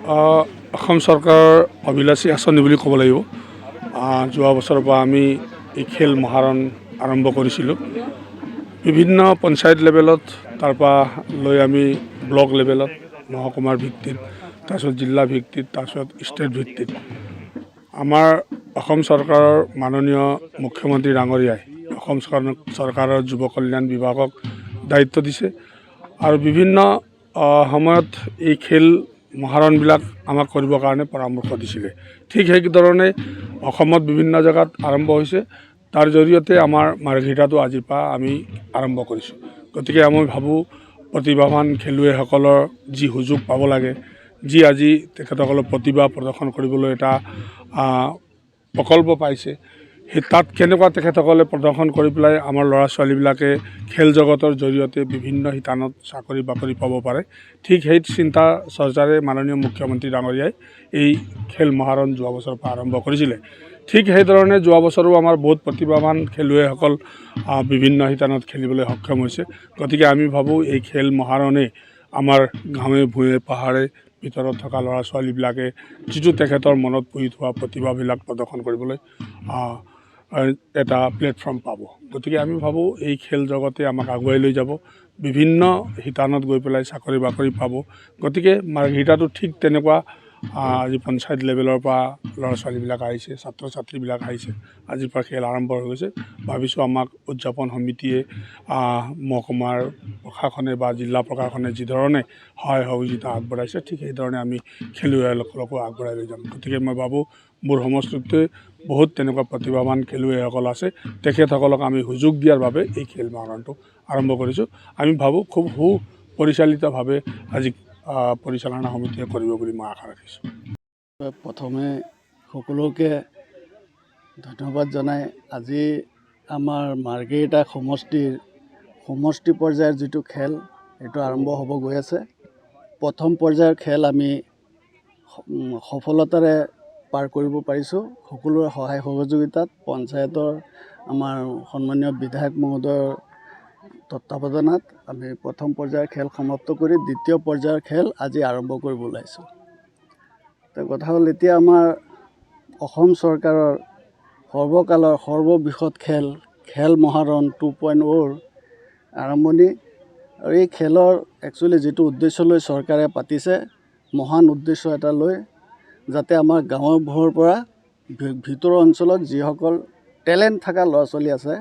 অসম চৰকাৰৰ অভিলাষী আঁচনি বুলি ক'ব লাগিব। যোৱা বছৰৰ পৰা আমি এই খেল মহাৰণ আৰম্ভ কৰিছিলোঁ। বিভিন্ন পঞ্চায়ত লেভেলত তাৰপৰা লৈ আমি ব্লক লেভেলত মহকুমাৰ ভিত্তিত, তাৰপিছত জিলা ভিত্তিত, তাৰপিছত ষ্টেট ভিত্তিত আমাৰ অসম চৰকাৰৰ মাননীয় মুখ্যমন্ত্ৰী ডাঙৰীয়াই অসম চৰকাৰৰ যুৱ কল্যাণ বিভাগক দায়িত্ব দিছে আৰু বিভিন্ন সময়ত এই খেল মহাৰণবিলাক আমাক কৰিবৰ কাৰণে পৰামৰ্শ দিছিলে। ঠিক সেইধৰণে অসমত বিভিন্ন জেগাত আৰম্ভ হৈছে। তাৰ জৰিয়তে আমাৰ মাৰ্ঘেৰিটাটো আজিৰ পৰা আমি আৰম্ভ কৰিছোঁ। গতিকে মই ভাবোঁ প্ৰতিভাৱান খেলুৱৈসকলৰ যি সুযোগ পাব লাগে, যি আজি তেখেতসকলৰ প্ৰতিভা প্ৰদৰ্শন কৰিবলৈ এটা প্ৰকল্প পাইছে, সেই তাত কেনেকুৱা তেখেতসকলে প্ৰদৰ্শন কৰি পেলাই আমাৰ ল'ৰা ছোৱালীবিলাকে খেল জগতৰ জৰিয়তে বিভিন্ন শিতানত চাকৰি বাকৰি পাব পাৰে, ঠিক সেই চিন্তা চৰ্চাৰে মাননীয় মুখ্যমন্ত্ৰী ডাঙৰীয়াই এই খেল মহাৰণ যোৱা বছৰৰ পৰা আৰম্ভ কৰিছিলে। ঠিক সেইধৰণে যোৱা বছৰো আমাৰ বহুত প্ৰতিভাৱান খেলুৱৈসকল বিভিন্ন শিতানত খেলিবলৈ সক্ষম হৈছে। গতিকে আমি ভাবোঁ এই খেল মহাৰণে আমাৰ গাঁৱে ভূঞে পাহাৰে ভিতৰত থকা ল'ৰা ছোৱালীবিলাকে যিটো তেখেতৰ মনত পুহি থোৱা প্ৰতিভাবিলাক প্ৰদৰ্শন কৰিবলৈ এটা প্লেটফৰ্ম পাব। গতিকে আমি ভাবোঁ এই খেল জগতে আমাক আগুৱাই লৈ যাব, বিভিন্ন শিতানত গৈ পেলাই চাকৰি বাকৰি পাব। গতিকে মাৰ্ঘেৰিটাটো ঠিক তেনেকুৱা আজি পঞ্চায়ত লেভেলৰ পৰা ল'ৰা ছোৱালীবিলাক আহিছে, ছাত্ৰ ছাত্ৰীবিলাক আহিছে, আজিৰ পৰা খেল আৰম্ভ হৈ গৈছে। ভাবিছোঁ আমাক উদযাপন সমিতিয়ে, মহকুমাৰ প্ৰশাসনে বা জিলা প্ৰশাসনে যিধৰণে সহায় সহযোগিতা আগবঢ়াইছে, ঠিক সেইধৰণে আমি খেলুৱৈসকলকো আগবঢ়াই লৈ যাম। গতিকে মই ভাবোঁ মোৰ সমষ্টিতে বহুত তেনেকুৱা প্ৰতিভাৱান খেলুৱৈসকল আছে, তেখেতসকলক আমি সুযোগ দিয়াৰ বাবে এই খেল মহাৰণটো আৰম্ভ কৰিছোঁ। আমি ভাবোঁ খুব সুপৰিচালিতভাৱে আজি পৰিচালনা সমিতিয়ে কৰিব বুলি মই আশা ৰাখিছোঁ। প্ৰথমে সকলোকে ধন্যবাদ জনাই আজি আমাৰ মাৰ্ঘেৰিটা সমষ্টি পৰ্যায়ৰ যিটো খেল এইটো আৰম্ভ হ'ব গৈ আছে। প্ৰথম পৰ্যায়ৰ খেল আমি সফলতাৰে পাৰ কৰিব পাৰিছোঁ। সকলোৰে সহায় সহযোগিতাত পঞ্চায়তৰ আমাৰ সন্মানীয় বিধায়ক মহোদয়ৰ তত্বাৱধানত আমি প্ৰথম পৰ্যায়ৰ খেল সমাপ্ত কৰি দ্বিতীয় পৰ্যায়ৰ খেল আজি আৰম্ভ কৰিব ওলাইছোঁ। কথা হ'ল এতিয়া আমাৰ অসম চৰকাৰৰ সৰ্বকালৰ সৰ্ববৃহৎ খেল মহাৰণ 2.0 আৰম্ভণি। আৰু এই খেলৰ একচুৱেলি যিটো উদ্দেশ্য লৈ চৰকাৰে পাতিছে, মহান উদ্দেশ্য এটা লৈ, যাতে আমাৰ গাঁৱবোৰৰ পৰা ভিতৰৰ অঞ্চলত যিসকল টেলেণ্ট থকা ল'ৰা ছোৱালী আছে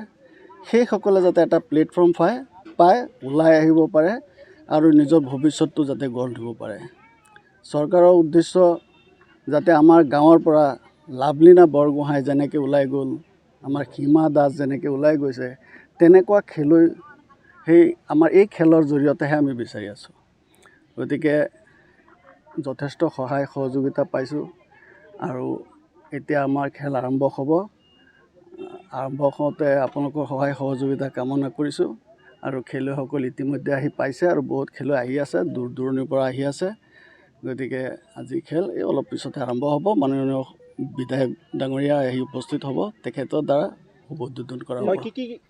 সেইসকলে যাতে এটা প্লেটফৰ্ম পায় ওলাই আহিব পাৰে আৰু নিজৰ ভৱিষ্যতটো যাতে গঢ় দিব পাৰে। চৰকাৰৰ উদ্দেশ্য যাতে আমাৰ গাঁৱৰ পৰা লাভলীনা বৰগোহাঁই যেনেকৈ ওলাই গ'ল, আমাৰ সীমা দাস যেনেকৈ ওলাই গৈছে, তেনেকুৱা খেলুৱৈ সেই আমাৰ এই খেলৰ জৰিয়তেহে আমি বিচাৰি আছোঁ। গতিকে যথেষ্ট সহায় সহযোগিতা পাইছোঁ আৰু এতিয়া আমাৰ খেল আৰম্ভ হ'ব। আৰম্ভ হওঁতে আপোনালোকৰ সহায় সহযোগিতা কামনা কৰিছোঁ। আৰু খেলুৱৈসকল ইতিমধ্যে আহি পাইছে আৰু বহুত খেলুৱৈ আহি আছে, দূৰ দূৰণিৰ পৰা আহি আছে। গতিকে আজি খেল এই অলপ পিছতে আৰম্ভ হ'ব। মাননীয় বিধায়ক ডাঙৰীয়া আহি উপস্থিত হ'ব, তেখেতৰ দ্বাৰা শুভ উদ্বোধন কৰা হ'ব।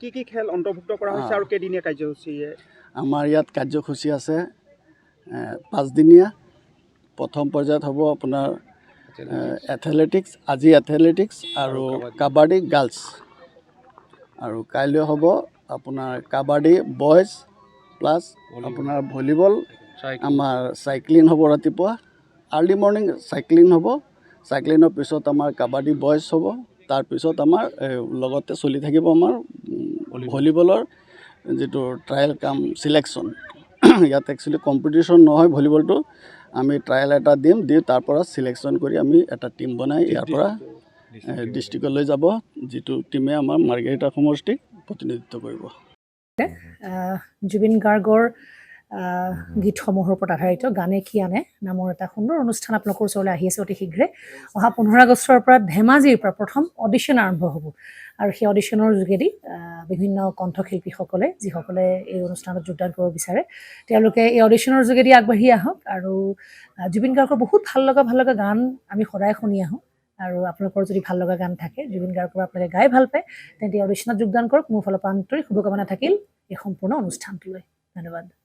কি খেল অন্তৰ্ভুক্ত কৰা হৈছে আৰু কেইদিনীয়া কাৰ্যসূচী? আমাৰ ইয়াত কাৰ্যসূচী আছে 5 দিনীয়া। প্ৰথম পৰ্যায়ত হ'ব আপোনাৰ এথলেটিক্স, আজি এথলেটিক্স আৰু কাবাডী গাৰ্লছ, আৰু কাইলৈ হ'ব আপোনাৰ কাবাডী বইজ প্লাছ আপোনাৰ ভলীবল, আমাৰ চাইক্লিং হ'ব ৰাতিপুৱা, আৰ্লি মৰ্ণিং চাইক্লিং হ'ব। চাইক্লিঙৰ পিছত আমাৰ কাবাডী বইজ হ'ব। তাৰপিছত আমাৰ লগতে চলি থাকিব আমাৰ ভলীবলৰ যিটো ট্ৰায়েল কাম চিলেকশ্যন। ইয়াত একচুৱেলি কম্পিটিশ্যন নহয়, ভলীবলটো আমি ট্ৰায়েল এটা দি তাৰ পৰা চিলেকশ্যন কৰি আমি এটা টীম বনাই ইয়াৰ পৰা ডিষ্ট্ৰিক্টলৈ যাব, যিটো টীমে আমাৰ মাৰ্ঘেৰিটা সমষ্টিক প্ৰতিনিধিত্ব কৰিব। জুবিন গাৰ্গৰ গীতসমূহৰ ওপৰত আধাৰিত গানে কি আনে নামৰ এটা সুন্দৰ অনুষ্ঠান আপোনালোকৰ ওচৰলৈ আহি আছে অতি শীঘ্ৰে। অহা 15 আগষ্টৰ পৰা ধেমাজিৰ পৰা প্ৰথম অডিশ্যন আৰম্ভ হ'ব আৰু সেই অডিশ্যনৰ যোগেদি বিভিন্ন কণ্ঠশিল্পীসকলে যিসকলে এই অনুষ্ঠানত যোগদান কৰিব বিচাৰে তেওঁলোকে এই অডিশ্যনৰ যোগেদি আগবাঢ়ি আহক। আৰু জুবিন গাৰ্গৰ বহুত ভাল লগা গান আমি সদায় শুনি আহোঁ, আৰু আপোনালোকৰ যদি ভাল লগা গান থাকে জুবিন গাৰ্গৰ আপোনালোকে গাই ভাল পায় তেন্তে অডিশ্যনত যোগদান কৰক। মোৰ ফালৰ পৰা আন্তৰিক শুভকামনা থাকিল এই সম্পূৰ্ণ অনুষ্ঠানটোলৈ। ধন্যবাদ।